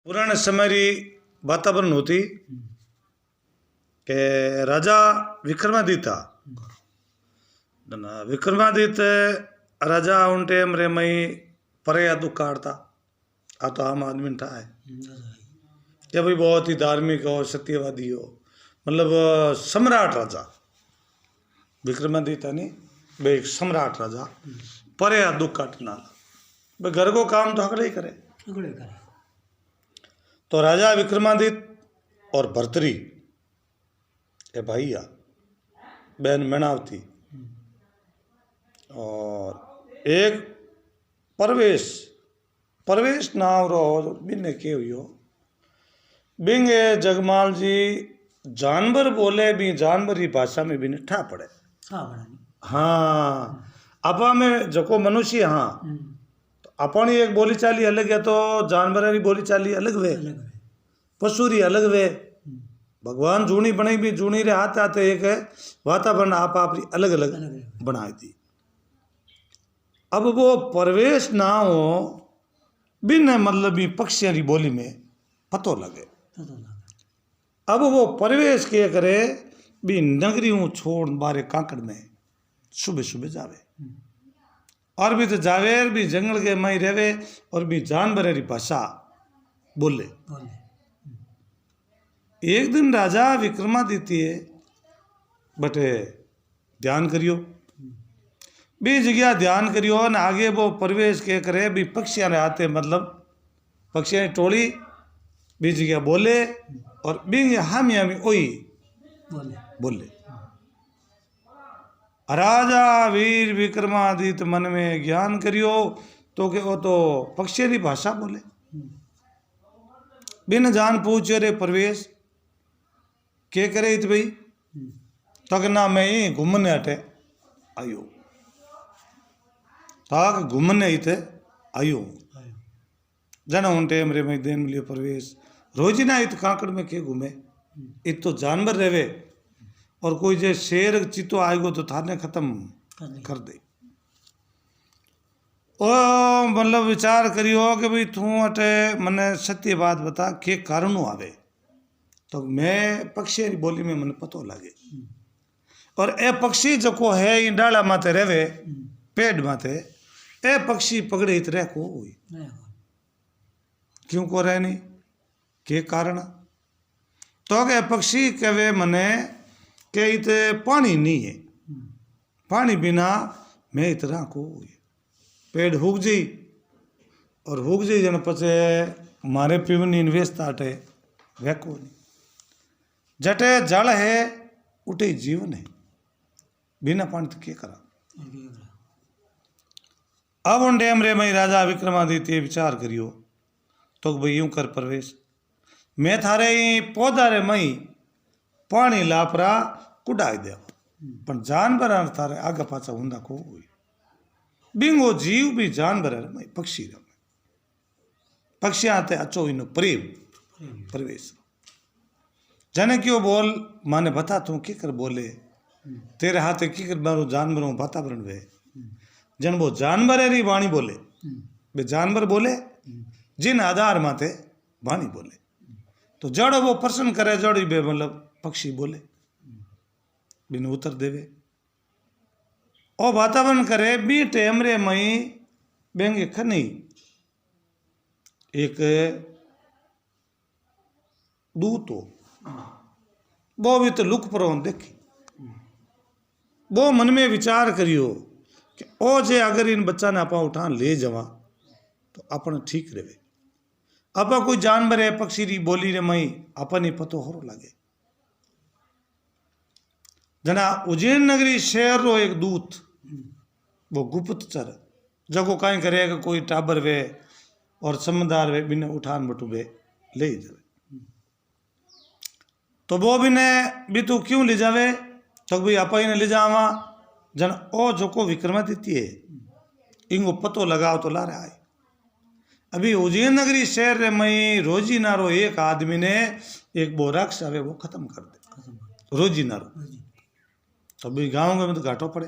पुराने समय री वातावरण होती के राजा विक्रमादित्य विक्रमादित्य राजा उन टाइम रे मई परे दुख काटता आ तो आम आदमी था है कि भाई बहुत ही धार्मिक हो सत्यवादी हो मतलब सम्राट राजा विक्रमादित्य नहीं भाई एक सम्राट राजा परे दुख काटना भाई घर को काम तो अगले ही करे। तो राजा विक्रमादित्य और भर्तरी ये भैया बहन मैनावती और एक परवेश नाम रो बिने के हुई बिंगे जगमाल जी जानवर बोले भी जानवर की भाषा में भी ठा पड़े। हाँ अपा में जको मनुष्य हाँ तो अपनी एक बोली चाली अलग है तो जानवर की बोली चाली अलग वे पशु री अलग वे भगवान जूनी बनी भी जूनी रे आते आते एक है वातावरण आप अलग अलग बनाई दी। अब वो परवेश ना हो बिन मतलब भी पक्षियों की बोली में पतो लगे। अब वो परवेश के करे भी नगरी छोड़ बारे कांकड़ में सुबह सुबह जावे और भी तो जावे भी जंगल के मई रहे और भी जानवर की भाषा बोले। एक दिन राजा विक्रमादित्य बटे ध्यान करियो भी जगह ध्यान करियो न आगे वो परिवेश के करे भी पक्षियां आते मतलब पक्षियां की टोली भी जगह बोले और बिंग हामी हामी ओई बोले। राजा वीर विक्रमादित्य मन में ज्ञान करियो तो के वो तो पक्षियों की भाषा बोले बिन जान पूछे रे प्रवेश के करे इत भाई तक ना मैं ही घूमने हटे आयो ताक घूमने इत आयो जन उन टाइम रे मैं देन लियो प्रवेश रोज ना इत कांकड़ में के घूमे इत तो जानवर रहे और कोई जे शेर चितो आएगो तो थाने खत्म कर दे। ओ मतलब विचार करियो कि भाई तू अटे मने सत्य बात बता के कारण आवे तो मैं पक्षी की बोली में मन पतो लगे और ए पक्षी जो है इन डाला माते रहे पेड़ माते ए पक्षी पकड़े इत रह को हुई क्यों को रहे नहीं के कारण तो के पक्षी कहे मने के इत पानी नहीं है पानी बिना मैं इतना को हुई पेड़ हुक जी और हुक जी जन पचे मारे पीवनी इन्वेस्ट आटे वह को नहीं जटे जल है उठे जीवन है बिना पानी तो क्या करा। अब उन डेम रे मई राजा विक्रमादित्य विचार करियो तो भाई यूं कर प्रवेश मैं थारे पौधा रे मई पानी लापरा कुडाई दे पर जानवर थारे आगे पाचा हुंदा को हुई बिंगो जीव भी जानवर है मई पक्षी रे पक्षी आते अचो इनो प्रेम प्रवेश जने क्यों बोल माने बता तू की कर बोले तेरे हाथे की कर मारो जानवरों वातावरण वे जन वो जानवर री वाणी बोले बे जानवर बोले जिन आधार माथे वाणी बोले तो जड़ वो प्रश्न करे जड़ बे मतलब पक्षी बोले बिन उत्तर देवे और वातावरण करे बी टेम रे मई बेंगे खनी एक दूत हो वो भी तो लुक पर देखी वो मन में विचार करियो कि ओ जे अगर इन बच्चा ने आप उठा ले जावा तो अपन ठीक रहे आप कोई जानवर है पक्षी री बोली रे मई अपन ही पतो हो लगे जना उज्जैन नगरी शहर रो एक दूत वो गुप्तचर जगो कहीं करेगा कोई टाबर वे और समझदार वे बिना उठान बटू वे ले जावे तो वो भी ने भी तू क्यों ले जावे तो भाई आप ही ने ले जावा जन ओ जो को विक्रमादित्य इंगो पतो लगाओ तो ला रहा है। अभी उज्जैन नगरी शहर में रोजी नारो एक आदमी ने एक बोराक्ष आवे वो खत्म कर दे रोजी नारो तो भी गाँव में तो घाटो पड़े।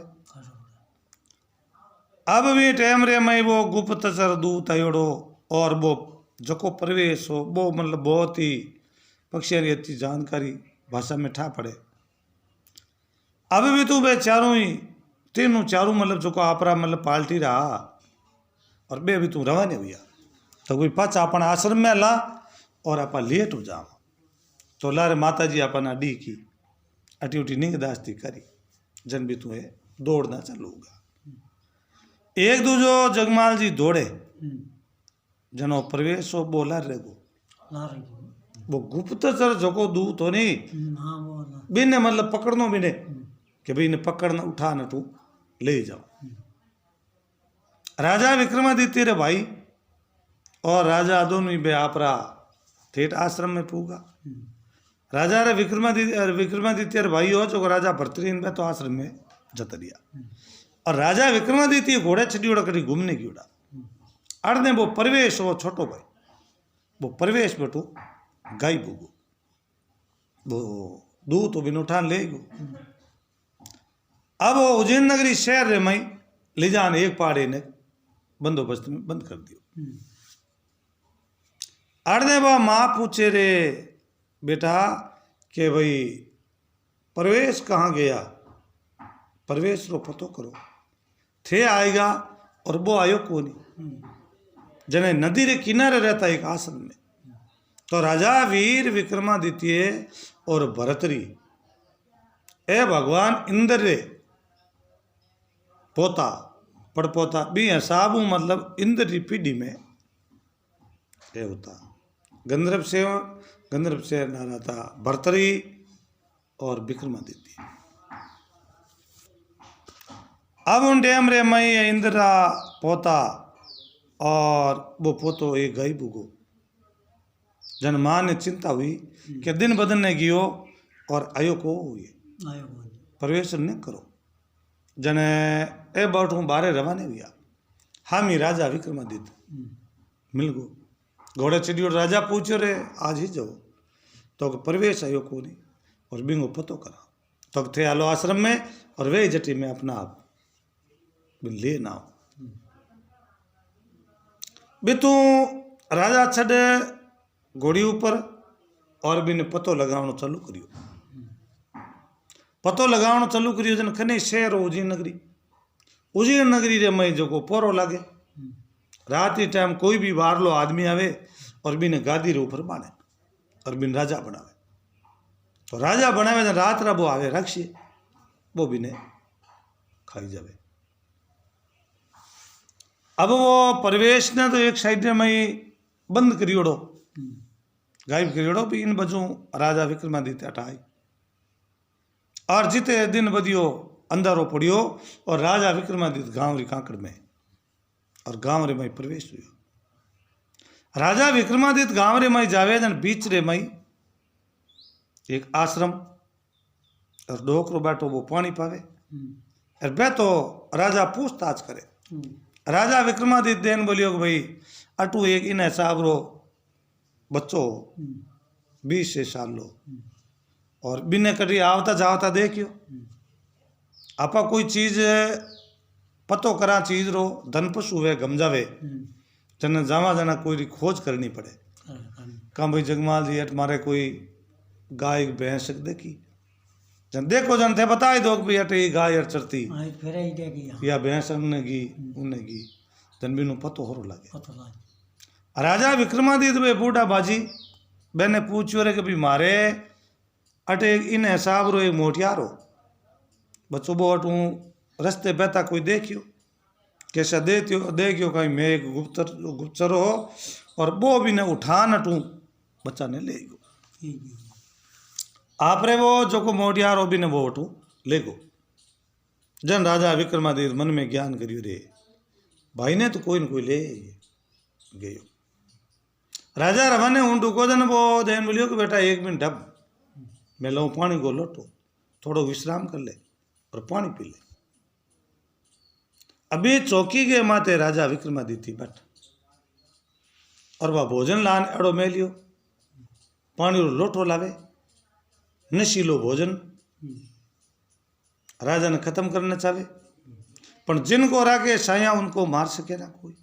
अब भी टाइम रे में वो गुप्तचर दूत आयोड़ो और वो जको प्रवेश हो वो मतलब बहुत ही पक्षियों की अच्छी जानकारी भाषा में ठा पड़े। अभी भी तू बे चारों ही तीनों चारों मतलब जो आपरा मतलब पाल्टी रहा और बे भी तू रवाने हुआ तो कोई पाचा अपन आश्रम में ला और आप लेट हो जाओ तो लारे माता जी अपन डी की अटी उठी निंग दास्ती करी जन भी तुम्हें दौड़ना चलूगा। एक दूजो जगमाल जी दौड़े जनो प्रवेश हो बोला रेगो वो गुप्तचर जको दूत हो नहीं बिने मतलब पकड़नो बिने कि भाई इन्हें पकड़ना उठा न तू ले जाओ। राजा विक्रमादित्य रे भाई और राजा दोनों ही बे आपरा ठेठ आश्रम में पूगा। राजा रे विक्रमादित्य रे भाई हो जो राजा भर्तृहरि में तो आश्रम में जत रिया और राजा विक्रमादित्य घोड़े छड़ियोड़ा कड़ी घूमने की उड़ा अड़ने वो प्रवेश हो छोटो भाई वो प्रवेश बेटू गाय बुगो वो दूध तो बिन उठान ले गो। अब वो उज्जैन नगरी शहर रे मई ले जान एक पहाड़ी ने बंदोबस्त में बंद कर दियो। अड़ने बा माँ पूछे रे बेटा के भाई प्रवेश कहाँ गया प्रवेश रो पतो करो थे आएगा और वो आयो को नहीं जने नदी रे किनारे रहता एक आश्रम में तो राजा वीर विक्रमादित्य और भरतरी ए भगवान इंद्र रे पोता पड़पोता भी हिसाब मतलब इंद्र री पीढ़ी में ये होता गंधर्व से नारा था भरतरी और विक्रमादित्य। अब उन डेम रे मई इंद्रा पोता और वो पोतो एक गाय बुगो जन मां ने चिंता हुई कि दिन बदलने गियो और आयो को हुई प्रवेश न करो जने ए बैठू बारे रवाने हुआ हामी राजा विक्रमादित्य मिल गो घोड़े चिड़ियो राजा पूछो रे आज ही जाओ तो प्रवेश आयो को नहीं और बिंगो पतो करा तो थे आलो आश्रम में और वे जटी में अपना आप ले ना बे तू राजा छड़े घोड़ी ऊपर और बिन पतो लगावनो चालू करियो पतो लगावनो चालू करियो जन खने शहर उज्जैन नगरी रे मई जो को पोरो लागे रात ही टाइम कोई भी बाहरलो आदमी आवे और बिन गादी रे ऊपर बाने और बिन राजा बनावे तो राजा बनावे जन रात रा वो आवे रक्षी वो बिने खाई जावे। अब वो प्रवेश ने तो एक साइड में ही बंद करियोड़ो गायब करियोड़ो भी इन बजू राजा विक्रमादित्य हटाई और जिते दिन बदियो अंधारो पड़ियो और राजा विक्रमादित्य गांव री कांकड़ में और गांव रे मई प्रवेश हुआ। राजा विक्रमादित्य गांव रे मई जावे जन बीच रे मई एक आश्रम और डोकरो बैठो वो पानी पावे और बे तो राजा पूछताछ करे। राजा विक्रमादित्य देन बोलियो कि भाई अटू एक इन हिसाब रो बच्चो 20 से साल लो और बिने कटी आवता जावता देखियो आपा कोई चीज पतो करा चीज रो धन पशु वे गम जावे जन जावा जना कोई खोज करनी पड़े कहाँ भाई जगमाल जी अट मारे कोई गाय भैंस देखी जन देखो जन थे बता ही दो कि अट ये गाय अट चरती या भैंस उन्हें गी जन बिनु पतो हो लगे। राजा विक्रमादित्य वे बूढ़ा बाजी मैंने पूछो रे कि भाई मारे अटे इन हिसाब रो एक मोटियारो बच्चों वो अटू रस्ते बहता कोई देखियो कैसा देखियो कहीं मैं एक गुप्तचर हो और वो भी ने उठान अटू बच्चा ने ले गो आप रे वो जो को मोटियार हो भी ने वो अटू ले गो। जन राजा विक्रमादित्य मन में ज्ञान करियो रे भाई ने तो कोई न कोई ले गयो। राजा रवाने ऊँटू को जन वो देन बोलियो कि बेटा एक मिनट अब मैं लो पानी को लोटो थोड़ो विश्राम कर ले और पानी पी ले। अभी चौकी के माते राजा विक्रमादित्य बट और वह भोजन लान अड़ो में लियो पानी रो लोटो लावे नशीलो भोजन राजा ने खत्म करना चाहे पर जिनको राके साया उनको मार सके ना कोई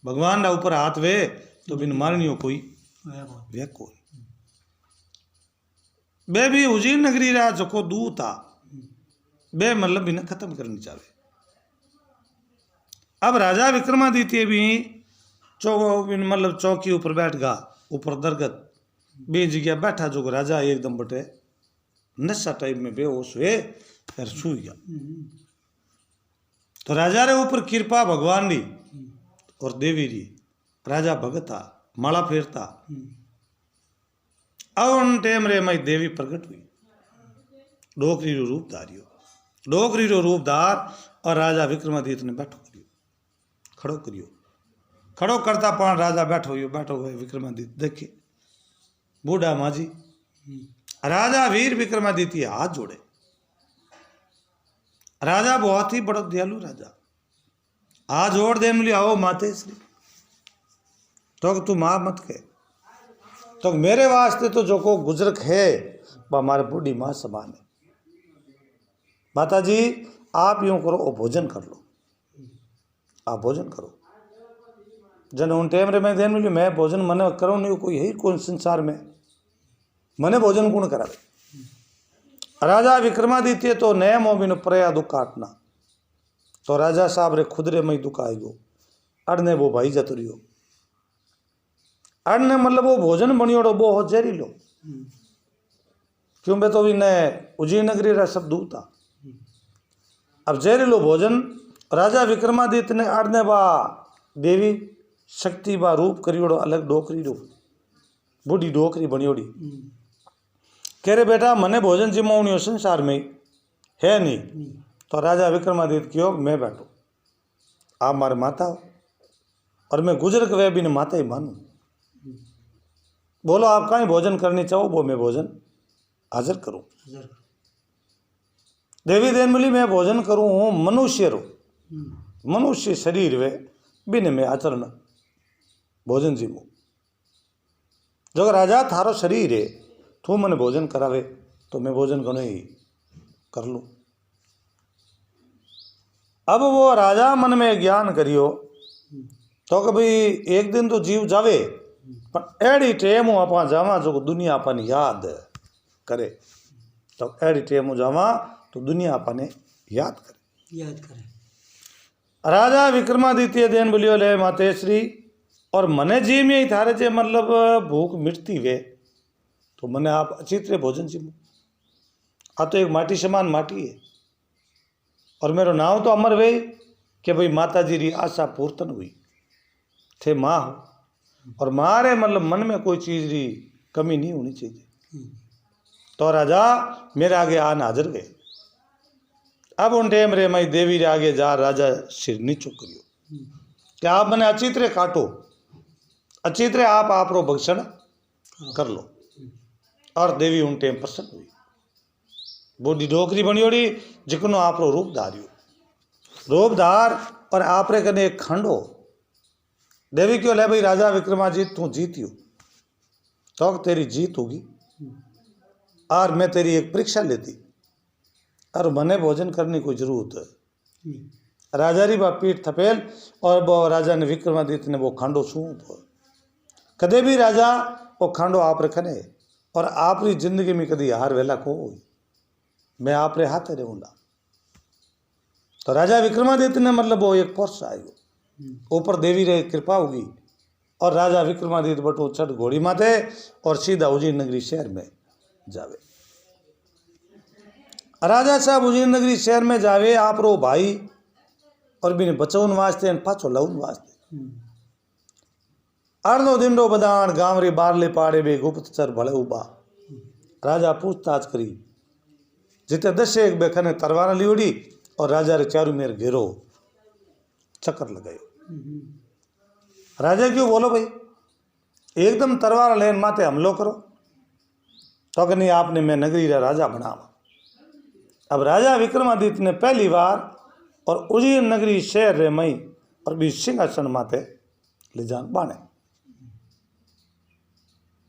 भगवान ना ऊपर हाथ वे तो बिन मारनियो कोई व्याको बे भी उजीर नगरी रहा जको दूत था बे मतलब बिना खत्म करनी चाहे। अब राजा विक्रमादित्य भी मतलब चौकी ऊपर बैठ गा ऊपर दरगत बे जगह बैठा जो राजा एकदम बटे नशा टाइप में बेहोश हुए फिर सो गया। तो राजा रे ऊपर कृपा भगवान री और देवी री राजा भगता माला फेरता। अब उन टेम रे मई देवी प्रकट हुई डोकरी रो रूप धारियो डोकरी रो रूप धार और राजा विक्रमादित्य ने बैठो करियो खड़ो करता पान राजा बैठो हुए विक्रमादित्य देखे बूढ़ा माजी राजा वीर विक्रमादित्य हाथ जोड़े। राजा बहुत ही बड़ा दयालु राजा हाथ जोड़ दे मिली आओ माते श्री तो तू मां मत के तो मेरे वास्ते तो जो को गुजरक है वह हमारे बूढ़ी माँ समान है। माता जी आप यूं करो और भोजन कर लो आप भोजन करो जन उन टाइम रे मैं देन मिली मैं भोजन मने करो नहीं कोई है कौन संसार में मने भोजन कौन करा। राजा विक्रमादित्य तो नया मोबिन प्रया दुख काटना तो राजा साहब रे खुद रे मई दुख आई गो अड़ने वो भाई जत रियो अड़ने मतलब वो भोजन बनियोड़ो बहुत जहरीलो क्यों बे तो भी न उज्जैन नगरी रा सब दूर था। अब जहरीलो भोजन राजा विक्रमादित्य ने अड़ने बा देवी शक्ति बा रूप करियोड़ो अलग डोकरी रो बूढ़ी डोकरी बनियोड़ी कह रे बेटा मने भोजन जिमावनियो संसार में है नहीं। तो राजा विक्रमादित्य क्यों मैं बैठो आप मारे माता हो और मैं गुजर के वे भी माता ही मानू बोलो आप कहीं भोजन करनी चाहो वो मैं भोजन हाजिर करूं। देवी देन मिली मैं भोजन करूं हूँ मनुष्य रो मनुष्य शरीर वे बिन में आचरण भोजन जीमू जो राजा थारो शरीर है तू मने भोजन करावे तो मैं भोजन घणो ही कर लूँ। अब वो राजा मन में ज्ञान करियो तो कि भाई एक दिन तो जीव जावे पर एड़ी टेम आप जावा जो दुनिया अपन याद करे तो एड़ी टेम जावा तो दुनिया अपने याद करे। राजा विक्रमादित्य देन बोलियो ले मातेश्री और मने जी में ही थारे जे मतलब भूख मिटती वे तो मने आप अच्छी तरह भोजन जीमो आ तो एक माटी समान माटी है और मेरो नाम तो अमर वे कि भाई माता जी री आशा पूर्तन हुई थे माँ हो और मारे मतलब मन में कोई चीज री कमी नहीं होनी चाहिए। तो राजा मेरे आगे आन हाजिर गए। अब उन टाइम रे मई देवी रे आगे जा राजा सिर नीचो करियो कि आप मने अच्छी तरह काटो अच्छी तरह आप रो भक्षण कर लो और देवी उन टाइम प्रसन्न हुई बूढ़ी डोकरी बनियोड़ी जिकनो आप रो रूप धारियो रूप धार और आप रे कने एक खंडो देवी क्यों ले भाई राजा विक्रमादित्य तू जीतियो तो तेरी जीत होगी और मैं तेरी एक परीक्षा लेती और मने भोजन करने की जरूरत है। राजा री बा पीठ थपेल और वो राजा ने विक्रमादित्य ने वो खांडो सूप कदे भी राजा वो खांडो आप रखने और आप री जिंदगी में कदी हार वेला को मैं आप रे हाथ रहूंगा। तो राजा विक्रमादित्य ने मतलब वो एक पोर्स आयो ऊपर देवी रे कृपा होगी और राजा विक्रमादित्य बटो चढ़ घोड़ी माथे और सीधा उज्जैन नगरी शहर में जावे। राजा साहब उज्जैन नगरी शहर में जावे आप रो भाई और बिन बचौन वास्ते पाछो लौन वास्ते अर्धो दिन रो बदान गांव रे बारले पाड़े बे गुप्तचर भले उबा राजा पूछताछ करी जिते 10 एक बेखने तलवार लियोड़ी और राजा रे चारू मेर घेरो चक्कर लगायो। राजा क्यों बोलो भाई एकदम तलवार लेन माथे हमलो करो तो कि नहीं आपने मैं नगरी रा राजा बनावा। अब राजा विक्रमादित्य ने पहली बार और उज्जैन नगरी शहर रे मई और भी सिंहासन माथे ले जान बाने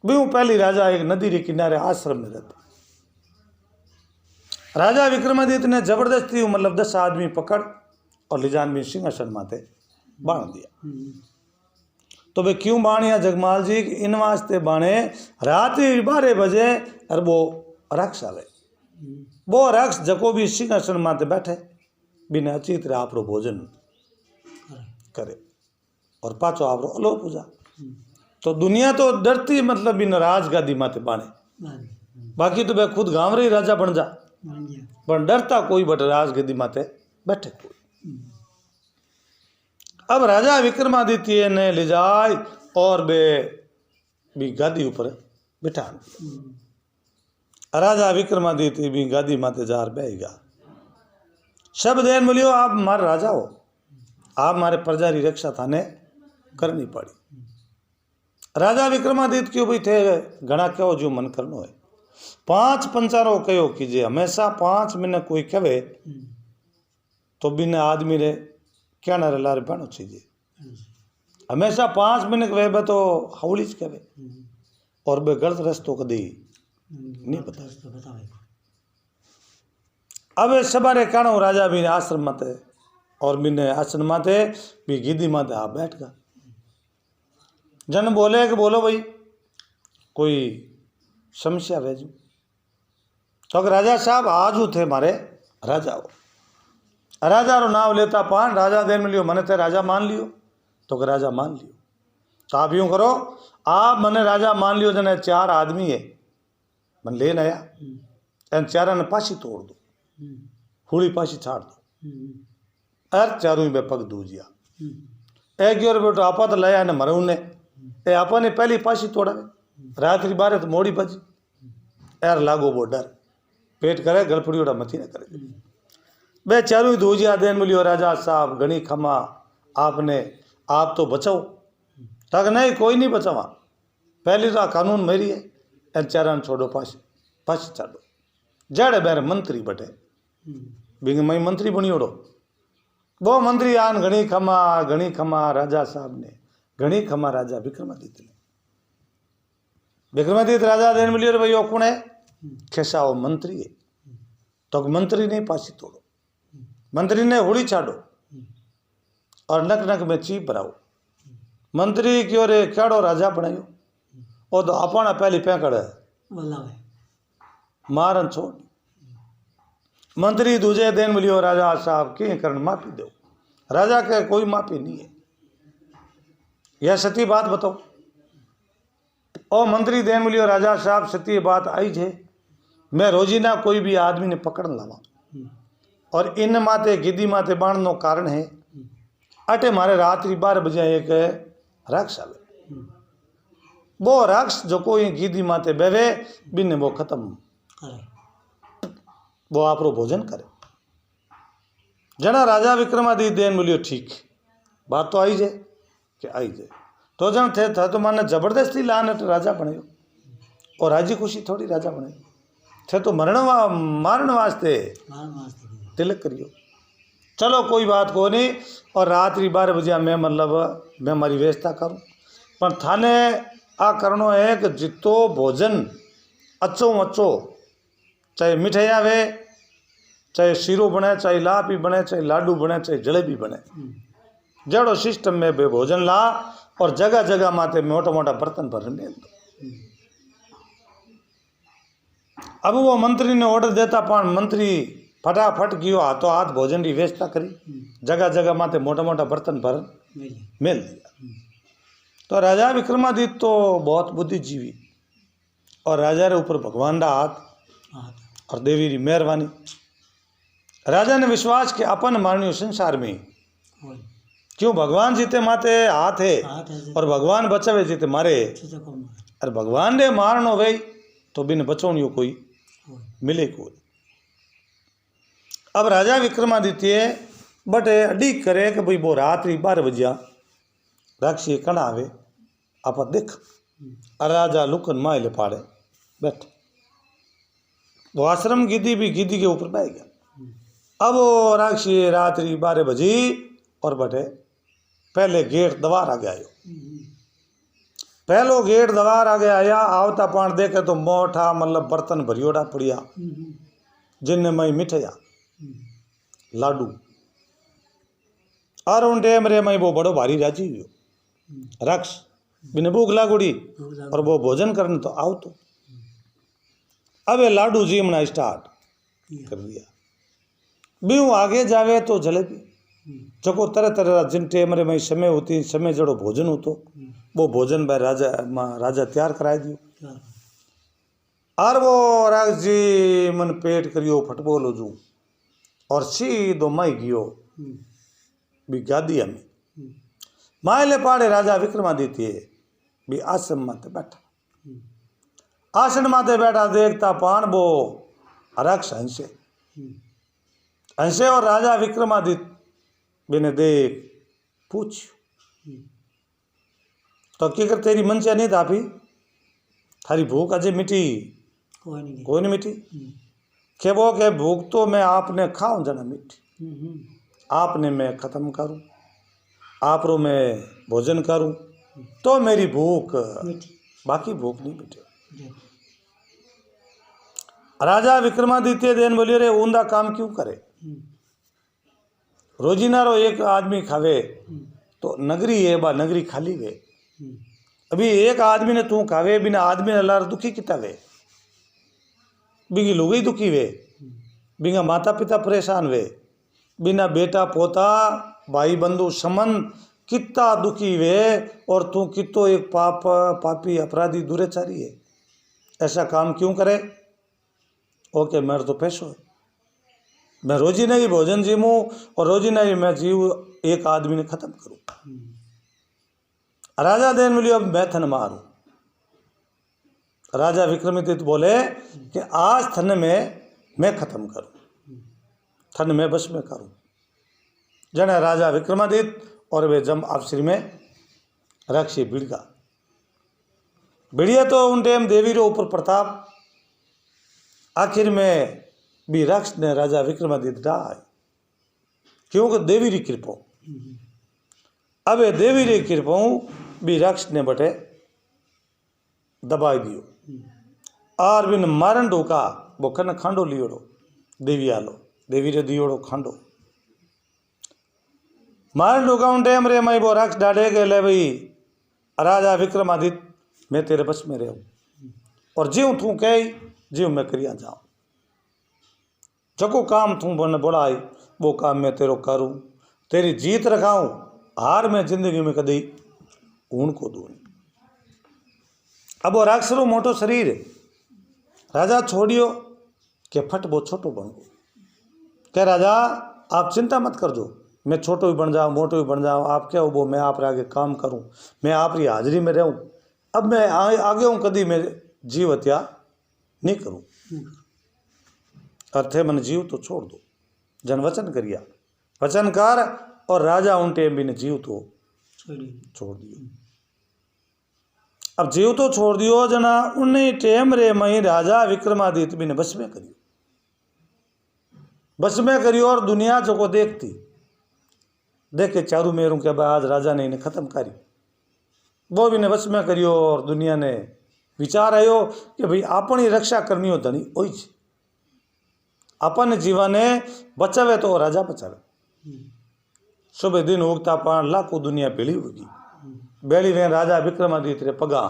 भी पहली राजा एक नदी के किनारे आश्रम में रहता। राजा विक्रमादित्य ने जबरदस्ती मतलब 10 आदमी पकड़ और ले जान भी सिंहासन माथे बांध दिया। तो वे क्यों बाणिया जगमाल जी इन वास्ते बाणे रात 12 बजे और वो रक्ष आवे। वो रक्ष जको भी सिंहासन माते बैठे बिना अचित आप भोजन करे और पाचो आप अलो पूजा। तो दुनिया तो डरती मतलब बिना राज गादी माते बाणे, बाकी तो वे खुद गांव रे राजा बन जा, पर डरता कोई बट राज गद्दी माते बैठे कोई। अब राजा विक्रमादित्य ने ले जाए और बे भी गादी ऊपर बिठा दिया। राजा विक्रमादित्य भी गादी माते जार बैठेगा। सब देन बोलियो आप मारे राजा हो, आप मारे प्रजा की रक्षा थाने करनी पड़ी। राजा विक्रमादित्य क्यों भी थे घना कहो जो मन करनो है। 5 पंचारो कहो कीजिए, हमेशा 5 मिनट कोई कहे तो बिना आदमी रे क्या ना लारे बनो चाहिए। हमेशा 5 मिनट वे तो हवली कहे और बे गलत रस्तो कदी नहीं पता। अब सबारे काणो राजा भी आश्रम माते और बिने आश्रम माते भी गिद्दी माते आप बैठ गया। जन बोले कि बोलो भाई कोई समस्या भेजू। तो राजा साहब आज थे मारे राजा हो। राजा रो नाम लेता पान राजा देन में लियो मने ते राजा मान लियो। तो राजा मान लियो। तो आप यूं करो, आप मने राजा मान लियो। जने 4 आदमी है मन लेन आया, इन 4 ने पासी तोड़ दो, हुड़ी पासी छाड़ दो और चारों में पग दूजिया। एक और बेटो आपा तो लाया ने मरू ने ए आपा ने पहली पासी तोड़ा। रात्रि 12 तो मोड़ी बजी यार लागो वो डर पेट करे गलपड़ी उड़ा मथी न करे। बे चारों ही दूजिया देन मिलियो राजा साहब घनी खमा आपने आप तो बचाओ। तक नहीं कोई नहीं बचावा, पहली तो कानून मेरी है। इन 4 छोड़ो पासी छाड़ो। जड़े बेर मंत्री बटे बिंग मई मंत्री बनी ओड़ो। वो मंत्री आन घनी खमा राजा साहब ने घनी खमा राजा विक्रमादित्य ने। विक्रमादित्य राजा देन मिलियो भाई कौन है खेसा वो मंत्री है। तो मंत्री ने पासी तोड़ो, मंत्री ने हुड़ी छाड़ो और नक नक में चीप भराओ। मंत्री क्यों रे क्याड़ो राजा बनायो वो तो अपना पहली पैकड़ है मारन छोड़। मंत्री दूजे दिन मिलियो राजा साहब की करण माफी दो। राजा के कोई माफी नहीं है, यह सती बात बताओ। और मंत्री देन मिलियो राजा साहब सती बात आई है। मैं रोजीना कोई भी आदमी ने पकड़ लावा और इन माते गिद्दी माते बांधनो कारण है अटे मारे रात्रि 12 बजे एक राक्ष आवे। वो राक्ष जो कोई गिद्दी माते बेवे बिन वो खत्म वो आपरो भोजन करे। जना राजा विक्रमादित्य देन बोलियो ठीक बात तो आई जे कि आई जे। तो जन थे था तो माने जबरदस्ती लान राजा बने और राजी खुशी थोड़ी राजा बने थे तो मारण वास्ते तिलक करियो। चलो कोई बात को नहीं। और रात्रि 12 बजे मैं मतलब मैं मारी व्यवस्था करूँ पर थाने आ करनो है कि जितो भोजन अच्छो चाहे मिठाई आवे चाहे सीरो बने चाहे लापी बने चाहे लाडू बने चाहे जलेबी बने जड़ो सिस्टम में बे भोजन ला और जगह जगह माते मोटा मोटा बर्तन भर मेल दो। अब वो मंत्री ने ऑर्डर देता पान मंत्री फटाफट गियो हाथों हाथ भोजन की व्यवस्था करी जगह जगह माते मोटा मोटा बर्तन भर मेल दिया। तो राजा विक्रमादित्य तो बहुत बुद्धिजीवी और राजा रे ऊपर भगवान का हाथ और देवी की मेहरबानी। राजा ने विश्वास कि अपन मारनियो संसार में क्यों भगवान जीते माते हाथ है और भगवान बचावे जीते मारे और भगवान ने मारनो भाई तो बिन बचोनियो कोई मिले को। अब राजा विक्रमादित्य बटे अड़ी करे कि भाई वो रात्रि 12 बजिया राक्षी कण आवे आप देख राजा लुकन माइले पाड़े बैठ। वो आश्रम गिद्दी भी गिद्दी के ऊपर बैठ गया। अब वो राक्षी रात्रि 12 बजी और बटे पहले गेट दवार आ गया। पहलो गेट दवार आ गया आया आवता पान देखे तो मोटा मतलब बर्तन भरियोड़ा पड़िया जिनने मई मिठाइया लाडू और उन टेम रे मई वो बड़ो भारी राजी हुई रक्ष बिने भूख लागोड़ी और वो भोजन करने तो आओ तो अब ये लाडू जी मना स्टार्ट कर दिया। बीऊ आगे जावे तो जलेबी जको तरह तरह जिन टेम रे में समय होती समय जड़ो भोजन होतो वो भोजन भाई राजा तैयार कराए दियो। और वो राज जी मन पेट करियो फटबोलो जू और सीधो माई गियो भी गादिया में मायले पाड़े राजा विक्रमादित्य भी आश्रम माते बैठा। आसन माते बैठा देखता पान बो राक्ष हंसे हंसे और राजा विक्रमादित्य बिने देख पूछ तो क्या कर तेरी मन से नहीं थापी थारी भूख अजय मिटी कोई नहीं मिटी के वो के भूख तो मैं आपने खाऊं जना मिठी आपने मैं खत्म करूं आप रो मैं भोजन करूं तो मेरी भूख बाकी भूख नहीं मिटे। राजा विक्रमादित्य देन बोलियो रे ऊंधा काम क्यों करे रोजीना रो एक आदमी खावे तो नगरी है बा नगरी खाली वे अभी एक आदमी ने तू खावे बिना आदमी ने अल्लाह दुखी किता वे बिगी लोग दुखी वे बिना माता पिता परेशान वे बिना बेटा पोता भाई बंधु समन कितना दुखी वे और तू कितो एक पापी अपराधी दुराचारी है ऐसा काम क्यों करे। ओके मेरे तो पैसों है मैं रोजी नहीं भोजन जीमूँ और रोजी नहीं मैं जीव एक आदमी ने खत्म करूँ। राजा देन मिली अब मैं थन मारूं। राजा विक्रमादित्य बोले कि आज थन में मैं खत्म करूं थन में बस में करूं। जने राजा विक्रमादित्य और वे जम आपश्री में रक्षी बिड़गा बिड़िया तो उन टाइम देवी रो ऊपर प्रताप आखिर में भी रक्ष ने राजा विक्रमादित्य डाय क्योंकि देवी री कृपा अब देवी री कृपा भी रक्ष ने बटे दबाई दियो और बिन मारन ढोका वो कन खांडो लियोड़ो देवी आलो देवी रे दियोड़ो खांडो मारन ढोका उन टाइम रे मैं वो रक्ष डाले के ले भाई राजा विक्रमादित्य मैं तेरे बस में रहूं और जीव तू कह जीव मैं करिया जाऊं जको काम तू बन बोलाई वो काम मैं तेरो करूं तेरी जीत रखाऊं हार में जिंदगी में कदी ऊन को दूं। अब वो राक्षसरो मोटो शरीर राजा छोड़ियो के फट वो छोटो बन गो कह राजा आप चिंता मत कर दो मैं छोटो ही बन जाऊँ मोटो ही बन जाऊँ आप क्या हो वो मैं आप आगे काम करूँ मैं आप री हाजिरी में रहूँ अब मैं आगे हूँ कदी मैं जीव हत्या नहीं करूँ अर्थे मन जीव तो छोड़ दो जन वचन करिया वचन कर और राजा उन टेम भी ने जीव तो छोड़ दियो। अब जीव तो छोड़ दियो जना उन्हीं टेम रे मई राजा विक्रमादित्य भी ने बस में करियो और दुनिया जो को देखती देखे चारू मेरू के बाद राजा ने इन्हें खत्म करी वो भी ने बस में करियो और दुनिया ने विचार आयो कि भाई अपनी रक्षा करनी हो धनी ओई छे अपन जीवन बचावे तो राजा बचावे सुबह दिन उगता पान लाखों दुनिया बेली होगी बेली वे राजा विक्रमादित्य पगा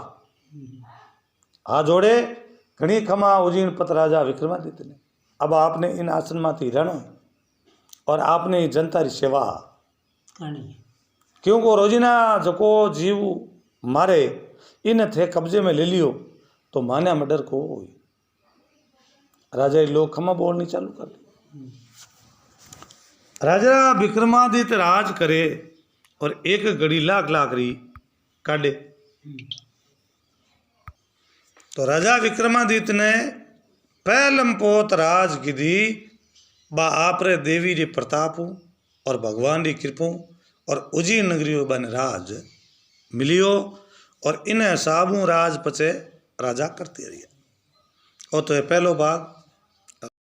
आ जोड़े घनी खमा उजीन पत राजा विक्रमादित्य ने अब आपने इन आसन माथी रहना और आपने जनता की सेवा क्योंकि रोजीना जको जीव मारे इन थे कब्जे में ले लियो तो माने मर्डर को राजा लोग खमा बोलनी चालू कर दी। राजा विक्रमादित्य राज करे और एक घड़ी लाख लाख री काटे तो राजा विक्रमादित्य ने पहलम पोत राज गिदी बा आपरे देवी री प्रताप और भगवान री कृपा और उजीर नगरी बन राज मिलियो और इन हिसाबों राज पचे राजा करते रहिए। और तो ये पहलो भाग